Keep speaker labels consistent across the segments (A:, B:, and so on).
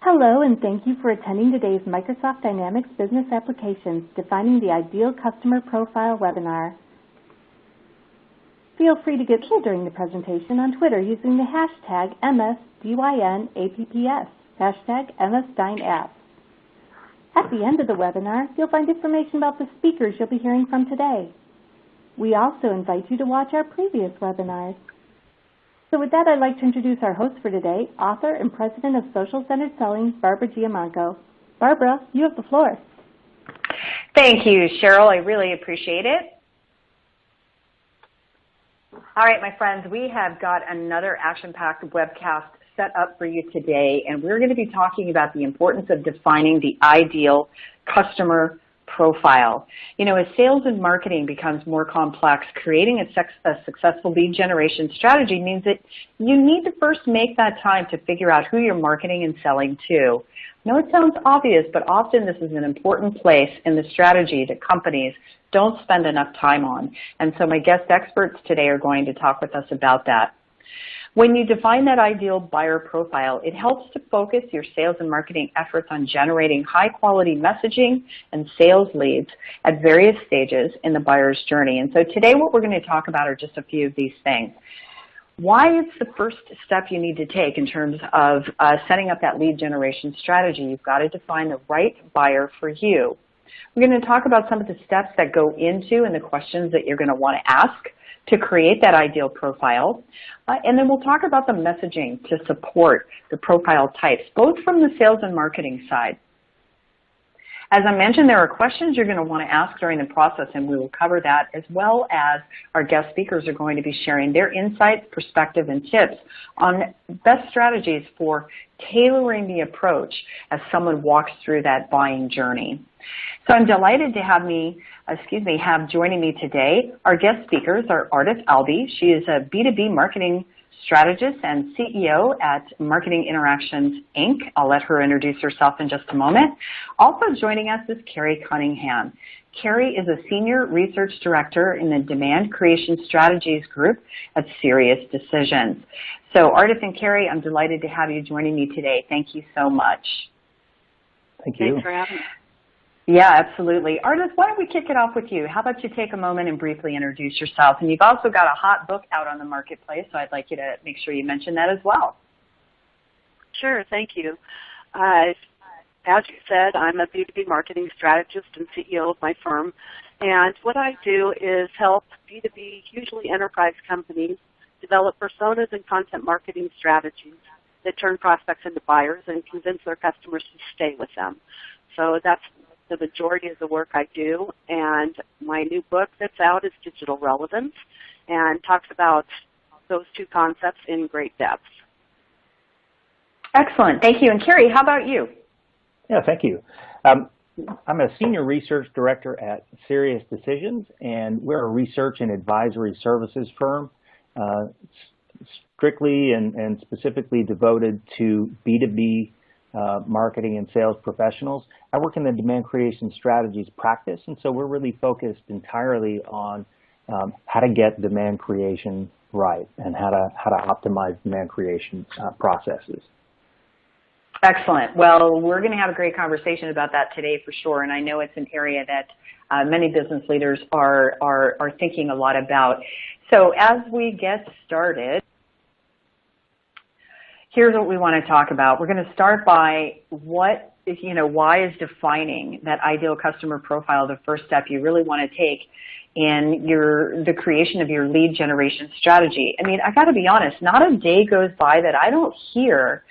A: Hello, and thank you for attending today's Microsoft Dynamics Business Applications Defining the Ideal Customer Profile webinar. Feel free to get pulled during the presentation on Twitter using the hashtag MSDYNAPPS, hashtag MSDynApp. At the end of the webinar, you'll find information about the speakers you'll be hearing from today. We also invite you to watch our previous webinars. So with that, I'd like to introduce our host for today, author and president of Social-Centered Selling, Barbara Giamanco. Barbara, you have the floor.
B: Thank you, Cheryl. I really appreciate it. All right, my friends, we have got another action-packed webcast set up for you today, and we're going to be talking about the importance of defining the ideal customer profile. You know, as sales and marketing becomes more complex, creating a successful lead generation strategy means that you need to first make that time to figure out who you're marketing and selling to. I know it sounds obvious, but often this is an important place in the strategy that companies don't spend enough time on. And so my guest experts today are going to talk with us about that. When you define that ideal buyer profile, it helps to focus your sales and marketing efforts on generating high-quality messaging and sales leads at various stages in the buyer's journey. And so today what we're going to talk about are just a few of these things. Why it's the first step you need to take in terms of setting up that lead generation strategy. You've got to define the right buyer for you. We're going to talk about some of the steps that go into and the questions that you're going to want to ask to create that ideal profile. And then we'll talk about the messaging to support the profile types, both from the sales and marketing side. As I mentioned, there are questions you're going to want to ask during the process, and we will cover that, as well as our guest speakers are going to be sharing their insights, perspective, and tips on best strategies for tailoring the approach as someone walks through that buying journey. So I'm delighted to have joining me today. Our guest speakers are Ardath Albee. She is a B2B marketing strategist and CEO at Marketing Interactions, Inc. I'll let her introduce herself in just a moment. Also joining us is Kerry Cunningham. Kerry is a Senior Research Director in the Demand Creation Strategies Group at Sirius Decisions. So Ardath and Kerry, I'm delighted to have you joining me today. Thank you so much.
C: Thank you.
D: Thanks for having me.
B: Yeah, absolutely. Ardath, why don't we kick it off with you? How about you take a moment and briefly introduce yourself? And you've also got a hot book out on the marketplace, so I'd like you to make sure you mention that as well.
D: Sure, thank you. As you said, I'm a B2B marketing strategist and CEO of my firm. And what I do is help B2B, usually enterprise companies, develop personas and content marketing strategies that turn prospects into buyers and convince their customers to stay with them. So that's the majority of the work I do, and my new book that's out is Digital Relevance and talks about those two concepts in great depth.
B: Excellent. Thank you. And Kerry, how about you?
C: Yeah, thank you. I'm a Senior Research Director at Sirius Decisions, and we're a research and advisory services firm strictly and specifically devoted to B2B marketing and sales professionals. I work in the demand creation strategies practice, and so we're really focused entirely on how to get demand creation right and how to optimize demand creation processes.
B: Excellent. Well, we're going to have a great conversation about that today for sure, and I know it's an area that many business leaders are thinking a lot about. So as we get started, here's what we want to talk about. We're going to start by why is defining that ideal customer profile the first step you really want to take in the creation of your lead generation strategy. I mean, I got to be honest, not a day goes by that I don't hear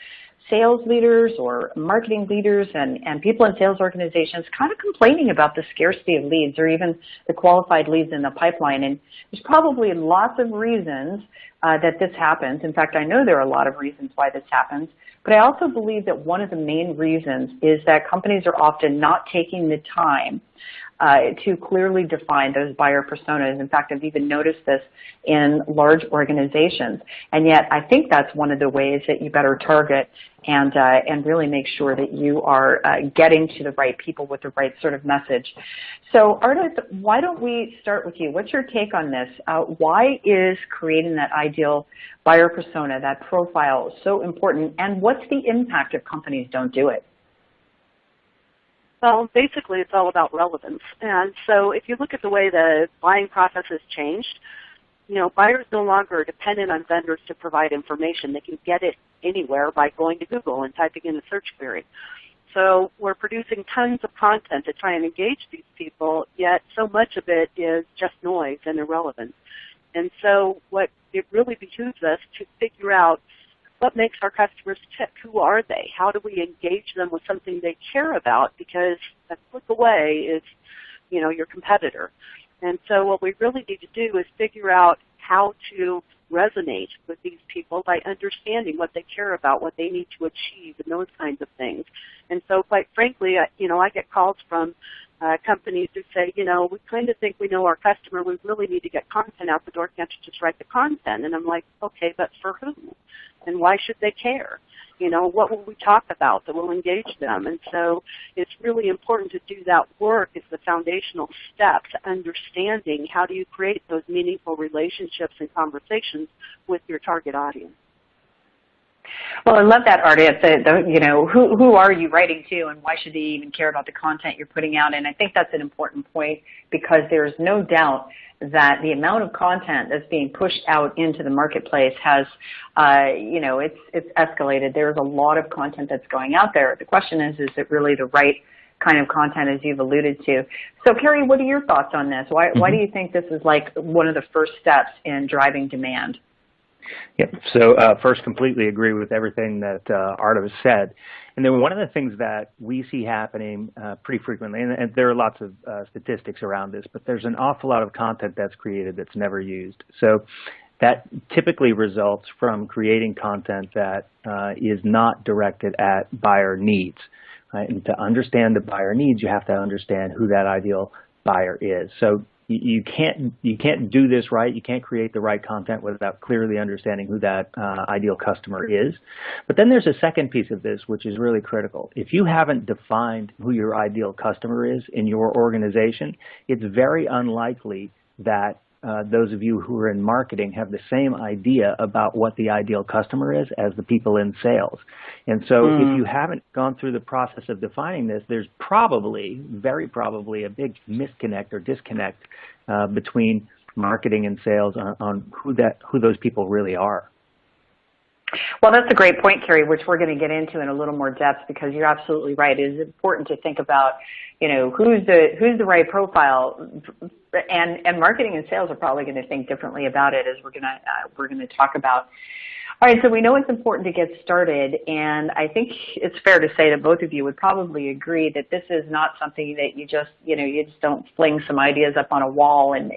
B: sales leaders or marketing leaders and people in sales organizations kind of complaining about the scarcity of leads or even the qualified leads in the pipeline. And there's probably lots of reasons that this happens. In fact, I know there are a lot of reasons why this happens. But I also believe that one of the main reasons is that companies are often not taking the time to clearly define those buyer personas. In fact, I've even noticed this in large organizations. And yet I think that's one of the ways that you better target and really make sure that you are getting to the right people with the right sort of message. So Ardath, why don't we start with you? What's your take on this? Why is creating that ideal buyer persona, that profile, so important, and what's the impact if companies don't do it?
D: Well, basically it's all about relevance. And so if you look at the way the buying process has changed, buyers no longer are dependent on vendors to provide information. They can get it anywhere by going to Google and typing in a search query. So we're producing tons of content to try and engage these people, yet so much of it is just noise and irrelevant. And so what it really behooves us to figure out what makes our customers tick. Who are they? How do we engage them with something they care about? Because a click away is, your competitor. And so what we really need to do is figure out how to resonate with these people by understanding what they care about, what they need to achieve, and those kinds of things. And so quite frankly, I get calls from companies who say, we kind of think we know our customer. We really need to get content out the door. Can't you just write the content? And I'm like, okay, but for who? And why should they care? What will we talk about that will engage them? And so it's really important to do that work as the foundational steps, understanding how do you create those meaningful relationships and conversations with your target audience.
B: Well, I love that, Ardath. Who are you writing to, and why should they even care about the content you're putting out? And I think that's an important point, because there's no doubt that the amount of content that's being pushed out into the marketplace has, it's escalated. There's a lot of content that's going out there. The question is it really the right kind of content, as you've alluded to? So, Kerry, what are your thoughts on this? Why do you think this is like one of the first steps in driving demand?
C: Yep. So first, completely agree with everything that Ardath said. And then one of the things that we see happening pretty frequently, and there are lots of statistics around this, but there's an awful lot of content that's created that's never used. So that typically results from creating content that is not directed at buyer needs. Right? And to understand the buyer needs, you have to understand who that ideal buyer is. So you can't do this right. You can't create the right content without clearly understanding who that ideal customer is. But then there's a second piece of this, which is really critical. If you haven't defined who your ideal customer is in your organization, it's very unlikely that those of you who are in marketing have the same idea about what the ideal customer is as the people in sales. And so if you haven't gone through the process of defining this, there's probably, very probably, a big misconnect or disconnect between marketing and sales on who those people really are.
B: Well, that's a great point, Kerry, which we're going to get into in a little more depth, because you're absolutely right. It is important to think about, who's the right profile, and marketing and sales are probably going to think differently about it, as we're going to talk about. All right, so we know it's important to get started, and I think it's fair to say that both of you would probably agree that this is not something that you just don't fling some ideas up on a wall and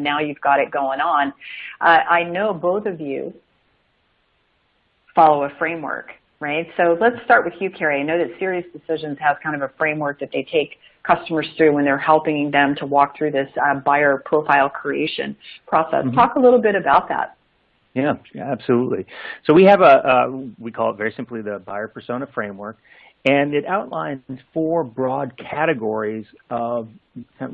B: now you've got it going on. I know both of you follow a framework, right? So let's start with you, Kerry. I know that Serious Decisions has kind of a framework that they take customers through when they're helping them to walk through this buyer profile creation process. Talk a little bit about that.
C: Yeah, absolutely. So we have we call it very simply the buyer persona framework, and it outlines 4 broad categories of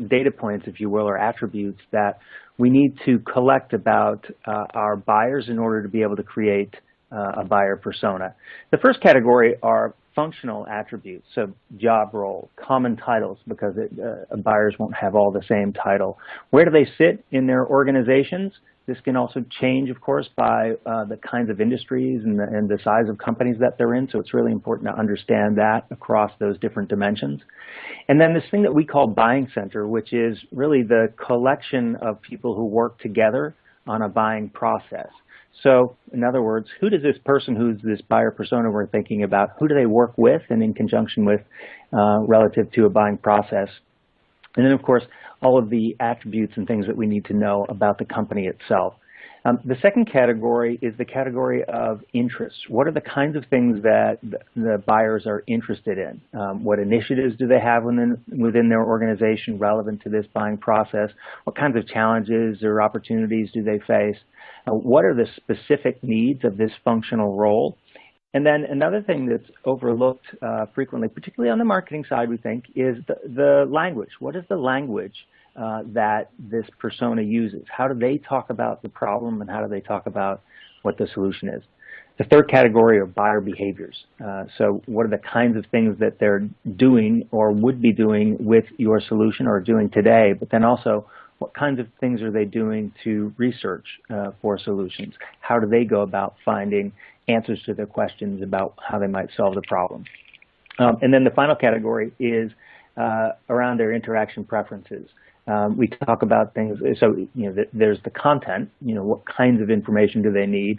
C: data points, if you will, or attributes that we need to collect about our buyers in order to be able to create a buyer persona. The first category are functional attributes, so job role, common titles, because buyers won't have all the same title. Where do they sit in their organizations? This can also change, of course, by the kinds of industries and the size of companies that they're in, so it's really important to understand that across those different dimensions. And then this thing that we call buying center, which is really the collection of people who work together on a buying process. So, in other words, who does this person who's this buyer persona we're thinking about, who do they work with and in conjunction with relative to a buying process? And then, of course, all of the attributes and things that we need to know about the company itself. The second category is the category of interests. What are the kinds of things that the buyers are interested in? What initiatives do they have within their organization relevant to this buying process? What kinds of challenges or opportunities do they face? What are the specific needs of this functional role? And then another thing that's overlooked frequently, particularly on the marketing side, we think, is the language. What is the language that this persona uses? How do they talk about the problem, and how do they talk about what the solution is? The third category are buyer behaviors. So what are the kinds of things that they're doing or would be doing with your solution or doing today, but then also what kinds of things are they doing to research for solutions? How do they go about finding answers to their questions about how they might solve the problem? And then the final category is around their interaction preferences. We talk about things, so there's the content, what kinds of information do they need.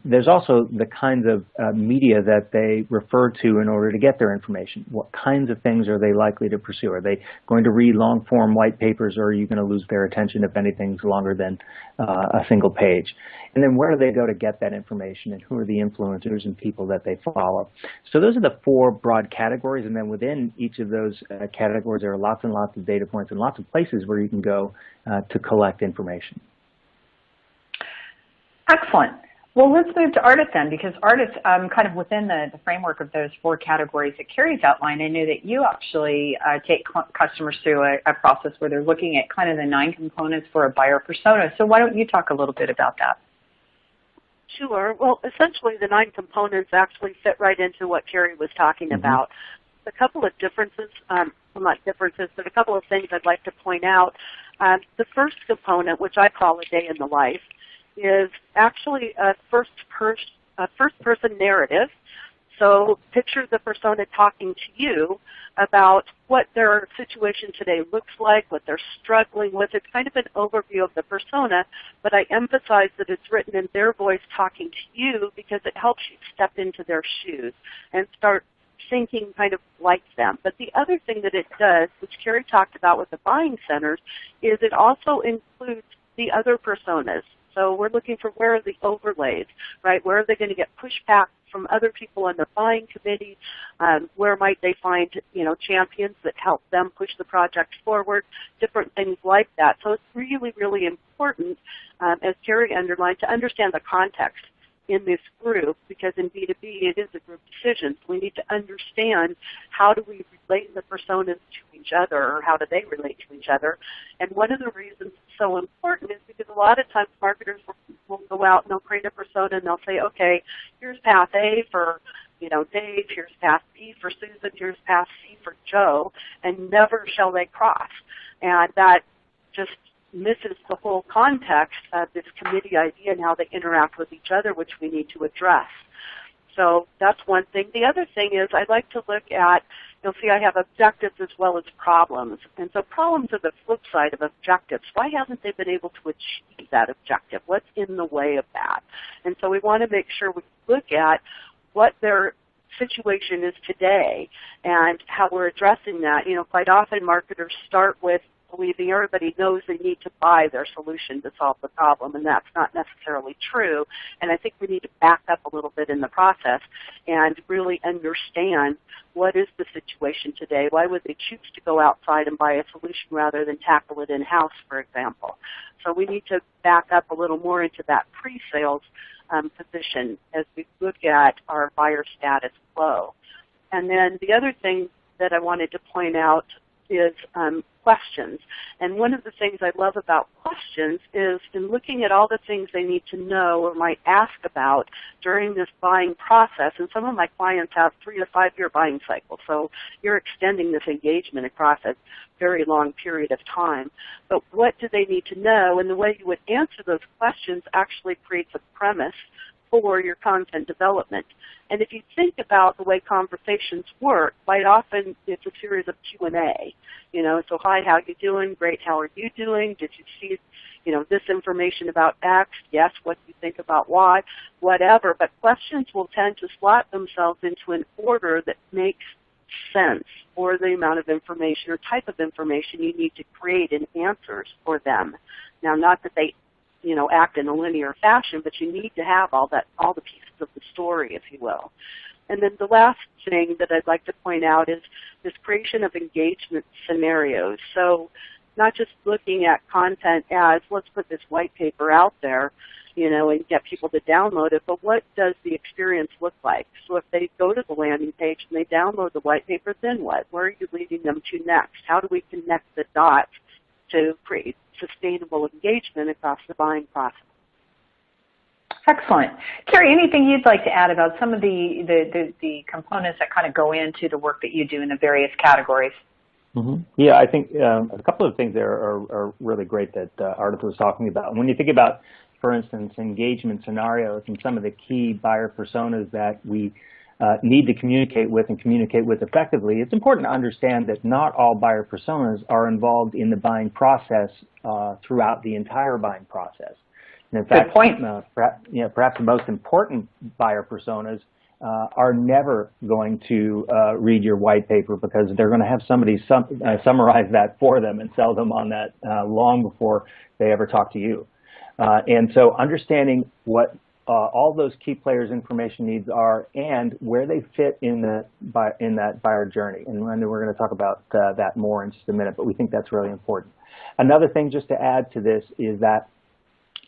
C: There's also the kinds of media that they refer to in order to get their information. What kinds of things are they likely to pursue? Are they going to read long-form white papers, or are you going to lose their attention if anything's longer than a single page? And then where do they go to get that information, and who are the influencers and people that they follow? So those are the four broad categories, and then within each of those categories there are lots and lots of data points and lots of places where you can go to collect information.
B: Excellent. Well, let's move to Ardath then, because Ardath, kind of within the framework of those four categories that Kerry's outlined, I know that you actually take customers through a process where they're looking at kind of the 9 components for a buyer persona. So why don't you talk a little bit about that?
D: Sure. Well, essentially the 9 components actually fit right into what Kerry was talking about. A couple of differences, well, not differences, but a couple of things I'd like to point out. The first component, which I call a day in the life, is actually a first-person narrative. So picture the persona talking to you about what their situation today looks like, what they're struggling with. It's kind of an overview of the persona, but I emphasize that it's written in their voice talking to you because it helps you step into their shoes and start thinking kind of like them. But the other thing that it does, which Kerry talked about with the buying centers, is it also includes the other personas. So we're looking for where are the overlays, right? Where are they going to get pushback from other people on the buying committee? Where might they find, champions that help them push the project forward? Different things like that. So it's really, really important, as Kerry underlined, to understand the context in this group, because in B2B it is a group decision. So we need to understand how do we relate the personas to each other, or how do they relate to each other. And one of the reasons it's so important is because a lot of times marketers will go out and they'll create a persona and they'll say, okay, here's path A for Dave, here's path B for Susan, here's path C for Joe, and never shall they cross. And that just misses the whole context of this committee idea and how they interact with each other, which we need to address. So that's one thing. The other thing is I like to look at, you'll see I have objectives as well as problems. And so problems are the flip side of objectives. Why haven't they been able to achieve that objective? What's in the way of that? And so we want to make sure we look at what their situation is today and how we're addressing that. Quite often marketers start with believing everybody knows they need to buy their solution to solve the problem, and that's not necessarily true. And I think we need to back up a little bit in the process and really understand what is the situation today. Why would they choose to go outside and buy a solution rather than tackle it in-house, for example? So we need to back up a little more into that pre-sales position as we look at our buyer status flow. And then the other thing that I wanted to point out is questions. And one of the things I love about questions is in looking at all the things they need to know or might ask about during this buying process, and some of my clients have 3 to 5 year buying cycles, so you're extending this engagement across a very long period of time. But what do they need to know? And the way you would answer those questions actually creates a premise for your content development. And if you think about the way conversations work, quite often it's a series of Q&A. So hi, how you doing? Great, how are you doing? Did you see, this information about X? Yes, what do you think about Y? Whatever. But questions will tend to slot themselves into an order that makes sense for the amount of information or type of information you need to create in answers for them. Now, not that they act in a linear fashion, but you need to have all the pieces of the story, if you will. And then the last thing that I'd like to point out is this creation of engagement scenarios. So not just looking at content as, let's put this white paper out there, and get people to download it, but what does the experience look like? So if they go to the landing page and they download the white paper, then what? Where are you leading them to next? How do we connect the dots to create sustainable engagement across the buying process?
B: Excellent. Kerry, anything you'd like to add about some of the components that kind of go into the work that you do in the various categories?
C: Mm-hmm. Yeah, I think a couple of things there are really great that Ardath was talking about. When you think about, for instance, engagement scenarios and some of the key buyer personas that we need to communicate with and communicate with effectively, it's important to understand that not all buyer personas are involved in the buying process throughout the entire buying process. And in fact,
B: good point.
C: Perhaps the most important buyer personas are never going to read your white paper because they're going to have somebody summarize that for them and sell them on that long before they ever talk to you. And so understanding what all those key players' information needs are and where they fit in that buyer journey. And we're going to talk about that more in just a minute, but we think that's really important. Another thing just to add to this is that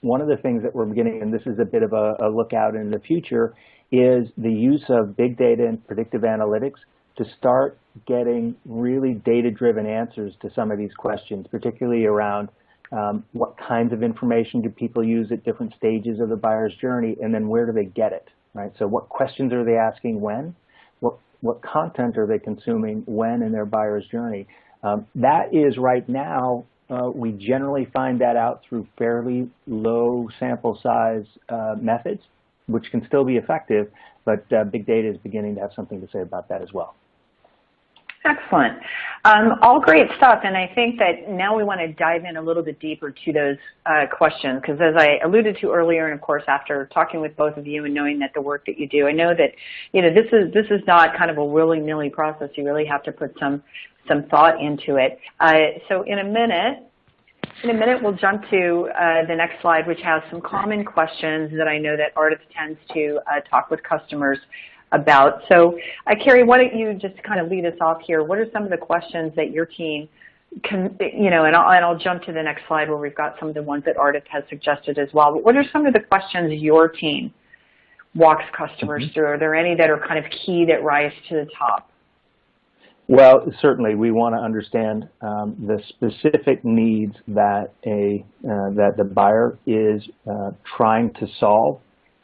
C: one of the things that we're beginning, and this is a bit of a look out in the future, is the use of big data and predictive analytics to start getting really data-driven answers to some of these questions, particularly around what kinds of information do people use at different stages of the buyer's journey, and then where do they get it, right? So what questions are they asking when? What content are they consuming when in their buyer's journey? That is right now, we generally find that out through fairly low sample size methods, which can still be effective, but big data is beginning to have something to say about that as well.
B: Excellent. All great stuff, and I think that now we want to dive in a little bit deeper to those questions, because as I alluded to earlier, and of course after talking with both of you and knowing that the work that you do, I know that this is not kind of a willy-nilly process. You really have to put some thought into it. So in a minute, we'll jump to the next slide, which has some common questions that I know that Ardath tends to talk with customers about. So, Kerry, why don't you just kind of lead us off here? What are some of the questions that your team can, and I'll jump to the next slide where we've got some of the ones that Ardath has suggested as well. But what are some of the questions your team walks customers through? Are there any that are kind of key that rise to the top?
C: Well, certainly we want to understand the specific needs that that the buyer is trying to solve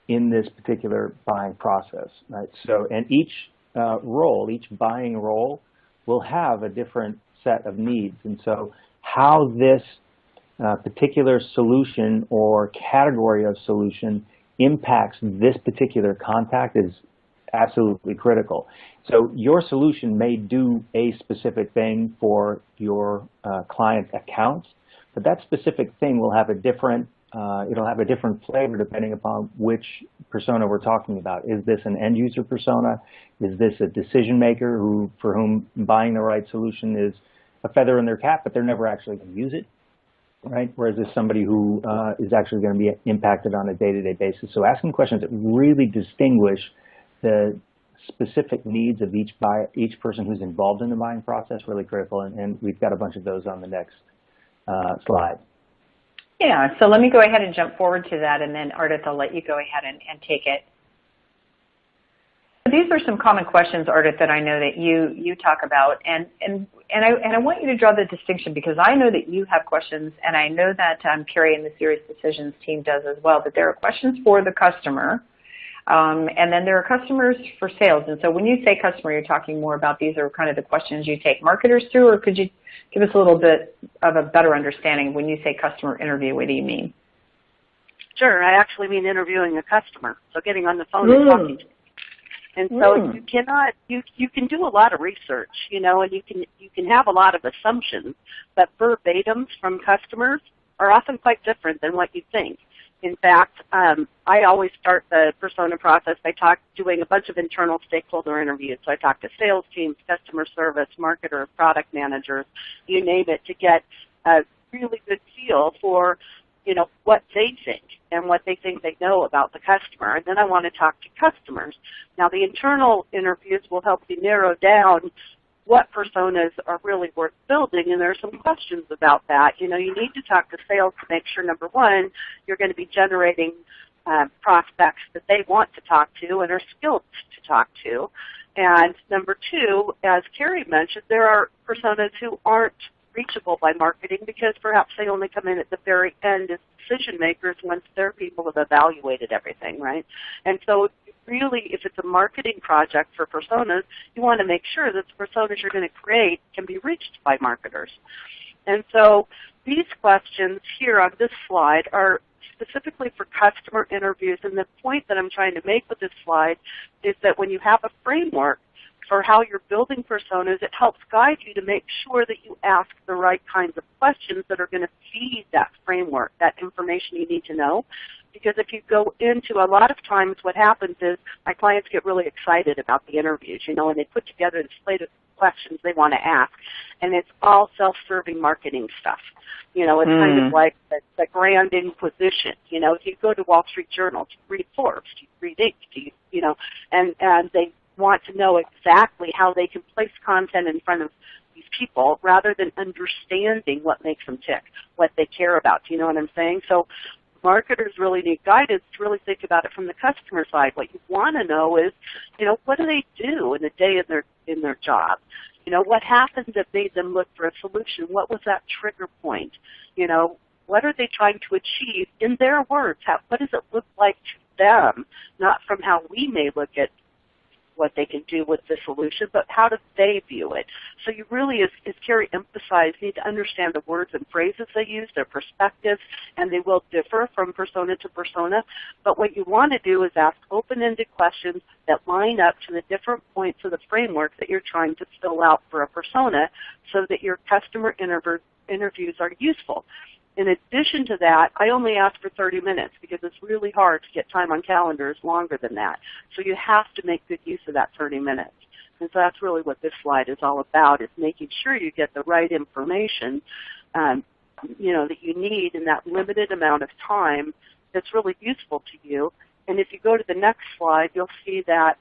C: in this particular buying process, right? So, and each buying role will have a different set of needs, and so how this particular solution or category of solution impacts this particular contact is absolutely critical. So your solution may do a specific thing for your client accounts, but that specific thing will have a different it'll have a different flavor depending upon which persona we're talking about. Is this an end user persona? Is this a decision maker for whom buying the right solution is a feather in their cap, but they're never actually going to use it, right? Whereas there's somebody who is actually going to be impacted on a day-to-day basis. So asking questions that really distinguish the specific needs of each person who's involved in the buying process, really critical, and we've got a bunch of those on the next slide.
B: Yeah, so let me go ahead and jump forward to that, and then Ardath, I'll let you go ahead and take it. These are some common questions, Ardath, that I know that you talk about, and I want you to draw the distinction because I know that you have questions, and I know that Kerry and the Serious Decisions team does as well, but there are questions for the customer, and then there are customers for sales. And so when you say customer, you're talking more about these are kind of the questions you take marketers through, or could you give us a little bit of a better understanding when you say customer interview, what do you mean?
D: Sure, I actually mean interviewing a customer, so getting on the phone and talking to them. And so you can do a lot of research, and you can have a lot of assumptions, but verbatims from customers are often quite different than what you think. In fact, I always start the persona process by doing a bunch of internal stakeholder interviews. So I talk to sales teams, customer service, marketers, product managers, you name it, to get a really good feel for what they think and what they think they know about the customer. And then I want to talk to customers. Now, the internal interviews will help you narrow down what personas are really worth building, and there are some questions about that. You need to talk to sales to make sure, number one, you're going to be generating prospects that they want to talk to and are skilled to talk to. And number two, as Kerry mentioned, there are personas who aren't reachable by marketing because perhaps they only come in at the very end as decision makers once their people have evaluated everything, right? And so really, if it's a marketing project for personas, you want to make sure that the personas you're going to create can be reached by marketers. And so these questions here on this slide are specifically for customer interviews, and the point that I'm trying to make with this slide is that when you have a framework for how you're building personas, it helps guide you to make sure that you ask the right kinds of questions that are going to feed that framework, that information you need to know. Because if you go into, a lot of times what happens is my clients get really excited about the interviews, and they put together the slate of questions they want to ask, and it's all self-serving marketing stuff. It's kind of like the Grand Inquisition. If you go to Wall Street Journal, do you read Forbes, do you read Inc., and they want to know exactly how they can place content in front of these people rather than understanding what makes them tick, what they care about. Do you know what I'm saying? So marketers really need guidance to really think about it from the customer side. What you want to know is, what do they do in a day in their job? What happened that made them look for a solution? What was that trigger point? What are they trying to achieve in their words? What does it look like to them? Not from how we may look at what they can do with the solution, but how do they view it? So you really, as Kerry emphasized, need to understand the words and phrases they use, their perspectives, and they will differ from persona to persona. But what you want to do is ask open-ended questions that line up to the different points of the framework that you're trying to fill out for a persona so that your customer interviews are useful. In addition to that, I only ask for 30 minutes because it's really hard to get time on calendars longer than that. So you have to make good use of that 30 minutes. And so that's really what this slide is all about, is making sure you get the right information, that you need in that limited amount of time that's really useful to you. And if you go to the next slide, you'll see that,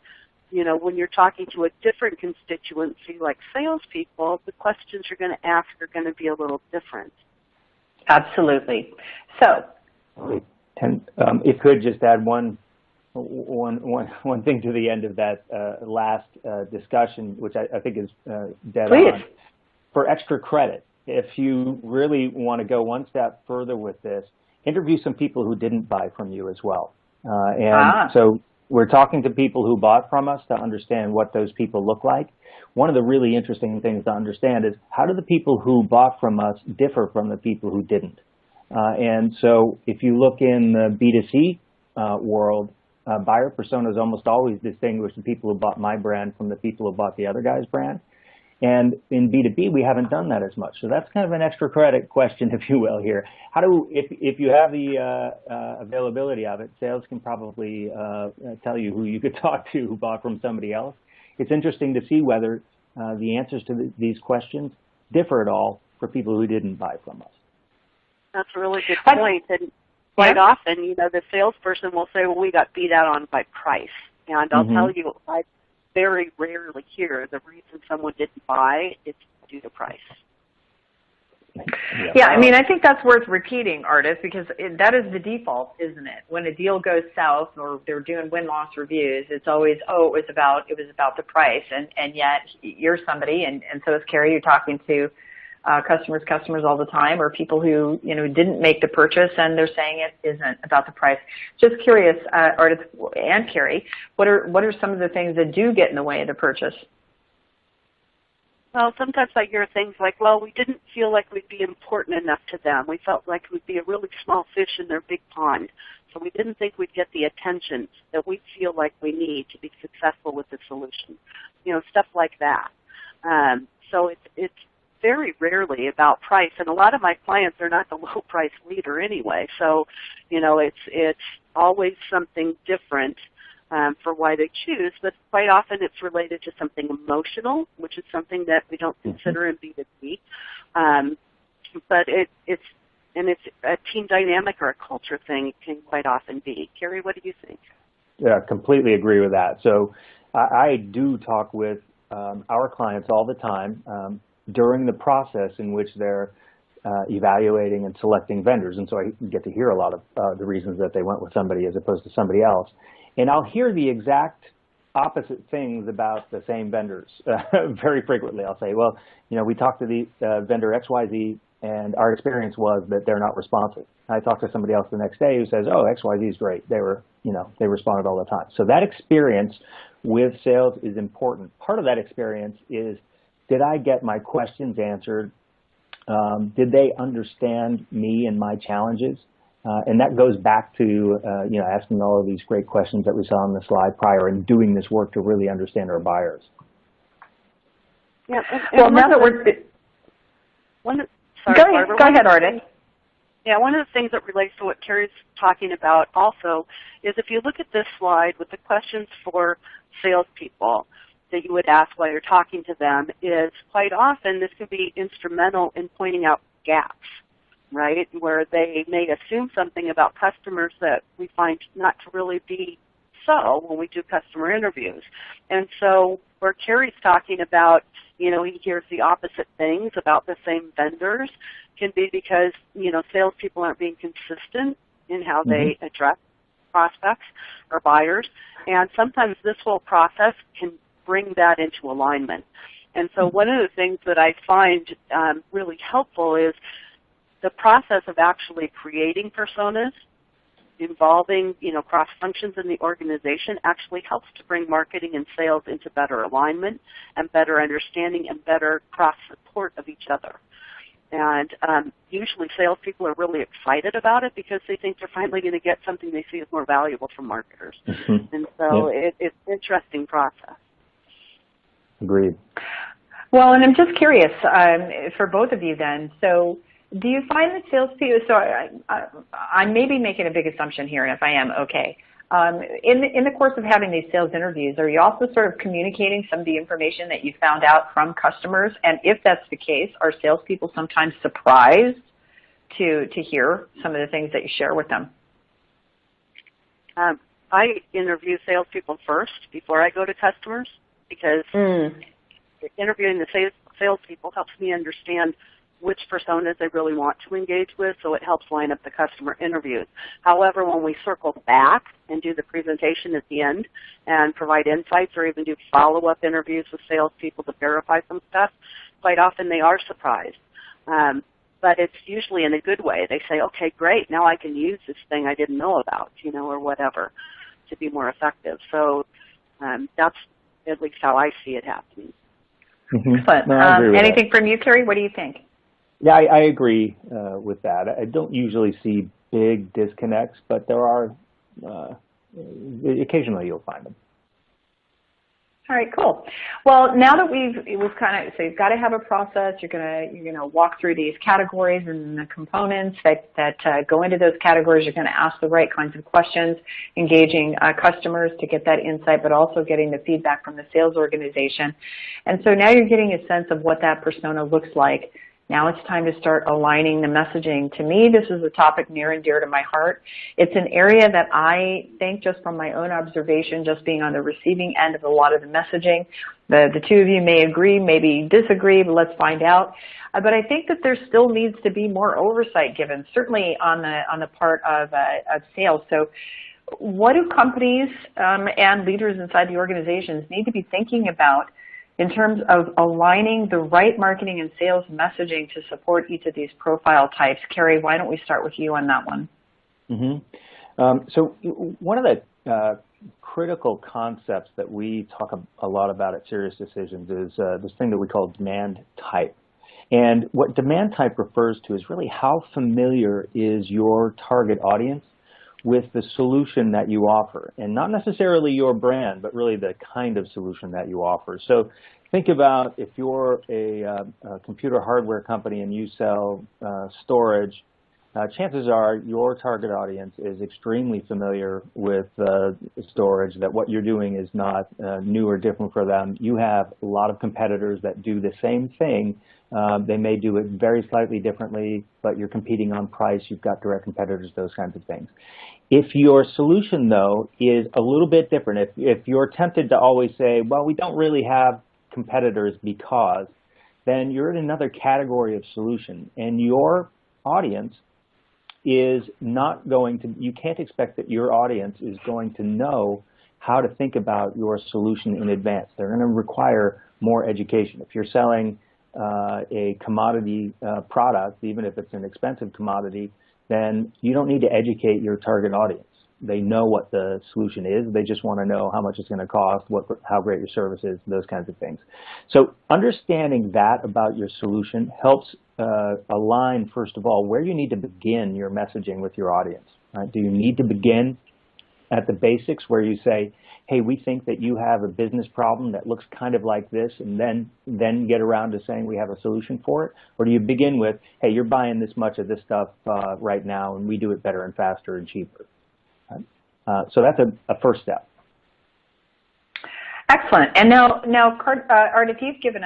D: when you're talking to a different constituency like salespeople, the questions you're going to ask are going to be a little different.
B: Absolutely. So,
C: and it could just add one thing to the end of that last discussion, which I think is dead
B: Please.
C: on. For extra credit, if you really want to go one step further with this, interview some people who didn't buy from you as well. So we're talking to people who bought from us to understand what those people look like. One of the really interesting things to understand is how do the people who bought from us differ from the people who didn't? And so if you look in the B2C world, buyer personas almost always distinguish the people who bought my brand from the people who bought the other guy's brand. And in B2B, we haven't done that as much. So that's kind of an extra credit question, if you will, here. If you have the availability of it, sales can probably tell you who you could talk to who bought from somebody else. It's interesting to see whether the answers to these questions differ at all for people who didn't buy from us.
D: That's a really good point. And quite often, the salesperson will say, well, we got beat out on by price. And I'll tell you, I very rarely hear the reason someone didn't buy is due to price.
B: Yeah, I think that's worth repeating, Ardath, because that is the default, isn't it? When a deal goes south or they're doing win-loss reviews, it's always, it was about the price, and yet you're somebody, and so is Kerry, you're talking to customers all the time, or people who didn't make the purchase, and they're saying it isn't about the price. Just curious, Ardath and Kerry, what are some of the things that do get in the way of the purchase?
D: Well, sometimes I hear things like, well, we didn't feel like we'd be important enough to them. We felt like we'd be a really small fish in their big pond. So we didn't think we'd get the attention that we feel like we need to be successful with the solution. Stuff like that. So it's very rarely about price. And a lot of my clients are not the low price leader anyway. So, it's always something different for why they choose, but quite often it's related to something emotional, which is something that we don't consider in B2B. But it's And it's a team dynamic or a culture thing. It can quite often be. Kerry, what do you think?
C: Yeah, completely agree with that. So I do talk with our clients all the time during the process in which they're evaluating and selecting vendors. And so I get to hear a lot of the reasons that they went with somebody as opposed to somebody else. And I'll hear the exact opposite things about the same vendors very frequently. I'll say, well, we talked to the vendor XYZ, and our experience was that they're not responsive. I talked to somebody else the next day who says, oh, XYZ is great. They responded all the time. So that experience with sales is important. Part of that experience is, did I get my questions answered? Did they understand me and my challenges? And that goes back to asking all of these great questions that we saw on the slide prior and doing this work to really understand our buyers.
D: Yeah.
B: Well, now that we're go ahead, Ardath.
D: Yeah, one of the things that relates to what Kerry's talking about also is if you look at this slide with the questions for salespeople that you would ask while you're talking to them, is quite often this can be instrumental in pointing out gaps, right, where they may assume something about customers that we find not to really be so when we do customer interviews. And so where Kerry's talking about, he hears the opposite things about the same vendors can be because, salespeople aren't being consistent in how they address prospects or buyers. And sometimes this whole process can bring that into alignment. And so one of the things that I find really helpful is the process of actually creating personas involving, cross functions in the organization actually helps to bring marketing and sales into better alignment and better understanding and better cross support of each other. And usually salespeople are really excited about it because they think they're finally going to get something they see as more valuable from marketers. And so it's an interesting process.
C: Agreed.
B: Well, and I'm just curious for both of you then. So do you find that salespeople, so I may be making a big assumption here, and if I am, okay. In the course of having these sales interviews, are you also sort of communicating some of the information that you found out from customers? And if that's the case, are salespeople sometimes surprised to hear some of the things that you share with them?
D: I interview salespeople first before I go to customers because interviewing the salespeople helps me understand which personas they really want to engage with, so it helps line up the customer interviews. However, when we circle back and do the presentation at the end and provide insights or even do follow-up interviews with salespeople to verify some stuff, quite often they are surprised. But it's usually in a good way. They say, okay, great, now I can use this thing I didn't know about, or whatever, to be more effective. So that's at least how I see it happening.
B: Excellent. Anything from you, Kerry? What do you think?
C: Yeah, I agree with that. I don't usually see big disconnects, but there are, occasionally you'll find them.
B: All right, cool. Well, now that we've so you've got to have a process. You're gonna walk through these categories and the components that go into those categories. You're going to ask the right kinds of questions, engaging customers to get that insight, but also getting the feedback from the sales organization. And so now you're getting a sense of what that persona looks like. Now it's time to start aligning the messaging. To me, this is a topic near and dear to my heart. It's an area that I think, just from my own observation, just being on the receiving end of a lot of the messaging, the two of you may agree, maybe disagree, but let's find out. But I think that there still needs to be more oversight given, certainly on the part of sales. So what do companies and leaders inside the organizations need to be thinking about in terms of aligning the right marketing and sales messaging to support each of these profile types? Kerry, why don't we start with you on that one?
C: So one of the critical concepts that we talk a lot about at Serious Decisions is this thing that we call demand type. And what demand type refers to is really how familiar is your target audience with the solution that you offer, and not necessarily your brand, but really the kind of solution that you offer. So think about if you're a computer hardware company and you sell storage, chances are your target audience is extremely familiar with storage, that what you're doing is not new or different for them. You have a lot of competitors that do the same thing. They may do it very slightly differently, but you're competing on price. You've got direct competitors, those kinds of things. If your solution, though, is a little bit different, if you're tempted to always say, well, we don't really have competitors because, then you're in another category of solution, and your audience is not going to, you can't expect that your audience is going to know how to think about your solution in advance. They're going to require more education. If you're selling a commodity product, even if it's an expensive commodity, then you don't need to educate your target audience. They know what the solution is. They just want to know how much it's going to cost, how great your service is, those kinds of things. So understanding that about your solution helps align, first of all, where you need to begin your messaging with your audience. Right? Do you need to begin at the basics where you say, hey, we think that you have a business problem that looks kind of like this, and then get around to saying we have a solution for it? Or do you begin with, hey, you're buying this much of this stuff right now, and we do it better and faster and cheaper? So that's a first step.
B: Excellent. And now, Ardath, you've given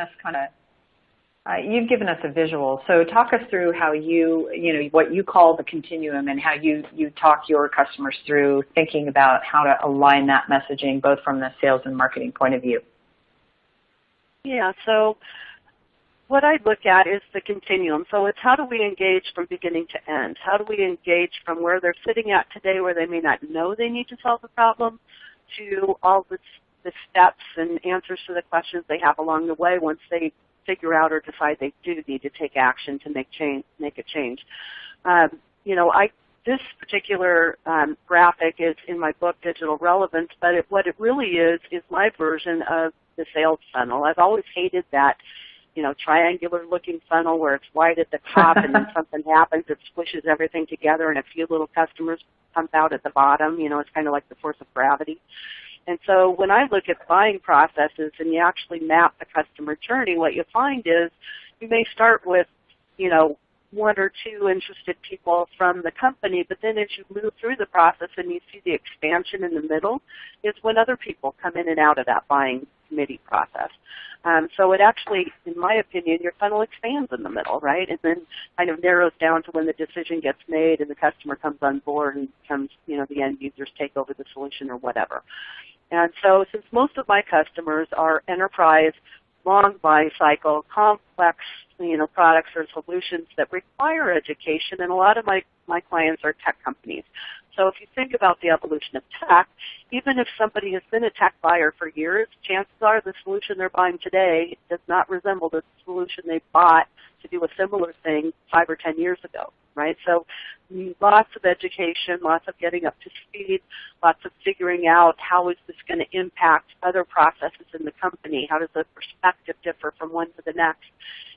B: us a visual. So talk us through how what you call the continuum, and how you talk your customers through thinking about how to align that messaging, both from the sales and marketing point of view.
D: Yeah. So what I look at is the continuum. So it's how do we engage from beginning to end? How do we engage from where they're sitting at today, where they may not know they need to solve the problem, to all the steps and answers to the questions they have along the way once they figure out or decide they do need to take action to make a change. This particular graphic is in my book, Digital Relevance, but what it really is my version of the sales funnel. I've always hated that triangular-looking funnel where it's wide at the top and then something happens, it squishes everything together and a few little customers pump out at the bottom. It's kind of like the force of gravity. And so when I look at buying processes and you actually map the customer journey, what you find is you may start with, one or two interested people from the company, but then as you move through the process and you see the expansion in the middle is when other people come in and out of that buying committee process. So it actually, in my opinion, your funnel expands in the middle, right? And then kind of narrows down to when the decision gets made and the customer comes on board and becomes, the end users take over the solution or whatever. And so since most of my customers are enterprise, long buy cycle, complex, products or solutions that require education, and a lot of my clients are tech companies. So if you think about the evolution of tech, even if somebody has been a tech buyer for years, chances are the solution they're buying today does not resemble the solution they bought to do a similar thing 5 or 10 years ago, right? So lots of education, lots of getting up to speed, lots of figuring out how is this going to impact other processes in the company, how does the perspective differ from one to the next.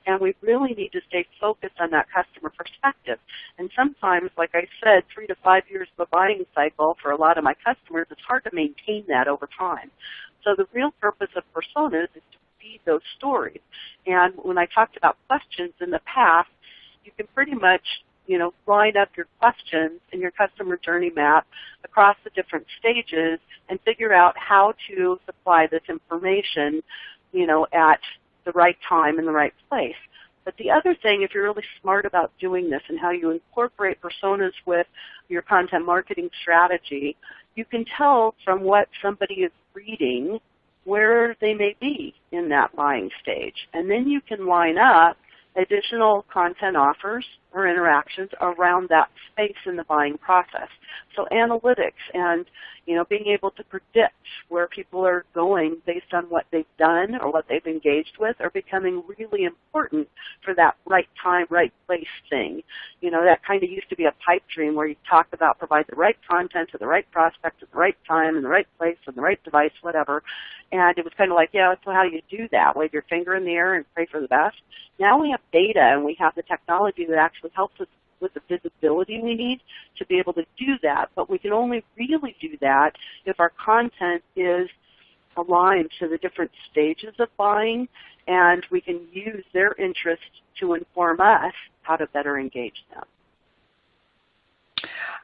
D: And we really need to stay focused on that customer perspective. And sometimes, like I said, 3 to 5 years of a buying cycle for a lot of my customers, it's hard to maintain that over time. So the real purpose of personas is to feed those stories. And when I talked about questions in the past, you can pretty much line up your questions in your customer journey map across the different stages and figure out how to supply this information, at the right time in the right place. But the other thing, if you're really smart about doing this and how you incorporate personas with your content marketing strategy, you can tell from what somebody is reading where they may be in that buying stage. And then you can line up additional content offers or interactions around that space in the buying process. So analytics and, being able to predict where people are going based on what they've done or what they've engaged with are becoming really important for that right time, right place thing. That kind of used to be a pipe dream where you talk about provide the right content to the right prospect at the right time in the right place on the right device, whatever. And it was kind of like, yeah, so how do you do that? Wave your finger in the air and pray for the best. Now we have data and we have the technology that actually helps us with the visibility we need to be able to do that. But we can only really do that if our content is aligned to the different stages of buying, and we can use their interest to inform us how to better engage them.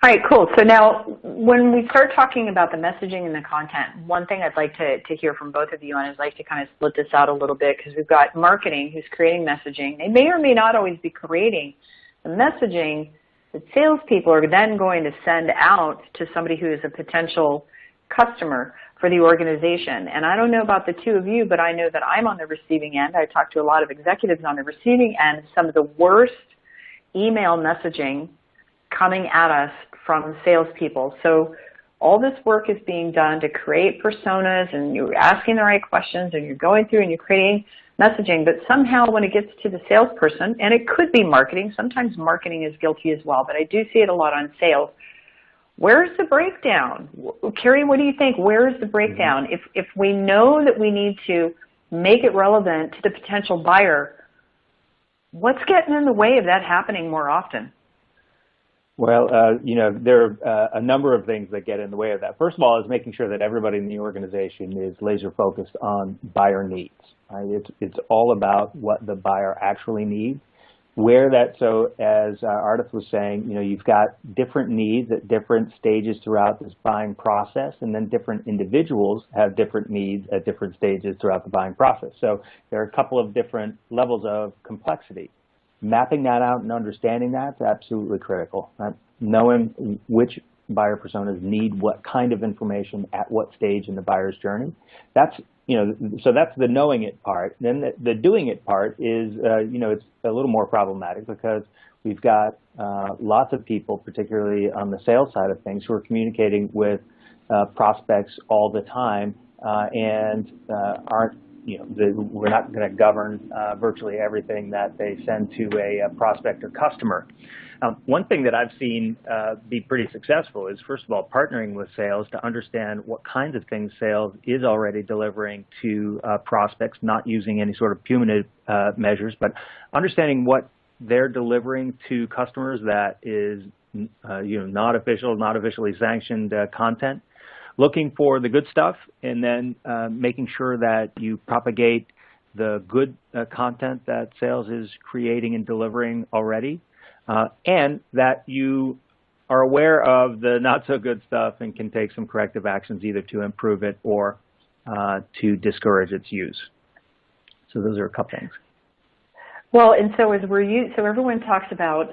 B: All right, cool. So now when we start talking about the messaging and the content, one thing I'd like to hear from both of you, and I'd like to kind of split this out a little bit, because we've got marketing who's creating messaging. They may or may not always be creating the messaging that salespeople are then going to send out to somebody who is a potential customer for the organization. And I don't know about the two of you, but I know that I'm on the receiving end. I talk to a lot of executives on the receiving end. Some of the worst email messaging coming at us from salespeople. So all this work is being done to create personas, and you're asking the right questions, and you're going through and you're creating messaging, but somehow when it gets to the salesperson, and it could be marketing, sometimes marketing is guilty as well, but I do see it a lot on sales. Where's the breakdown? Kerry, what do you think? Where is the breakdown? If we know that we need to make it relevant to the potential buyer, what's getting in the way of that happening more often?
C: Well, there are a number of things that get in the way of that. First of all is making sure that everybody in the organization is laser focused on buyer needs. Right? It's all about what the buyer actually needs. So as Ardath was saying, you've got different needs at different stages throughout this buying process, and then different individuals have different needs at different stages throughout the buying process. So there are a couple of different levels of complexity. Mapping that out and understanding that's absolutely critical. Right? Knowing which buyer personas need what kind of information at what stage in the buyer's journey. So that's the knowing it part. Then the doing it part is, it's a little more problematic, because we've got lots of people, particularly on the sales side of things, who are communicating with prospects all the time and aren't. We're not going to govern virtually everything that they send to a prospect or customer. One thing that I've seen be pretty successful is, first of all, partnering with sales to understand what kinds of things sales is already delivering to prospects, not using any sort of punitive measures, but understanding what they're delivering to customers that is not officially sanctioned content. Looking for the good stuff, and then making sure that you propagate the good content that sales is creating and delivering already, and that you are aware of the not so good stuff and can take some corrective actions either to improve it or to discourage its use. So those are a couple things.
B: Well, and so so everyone talks about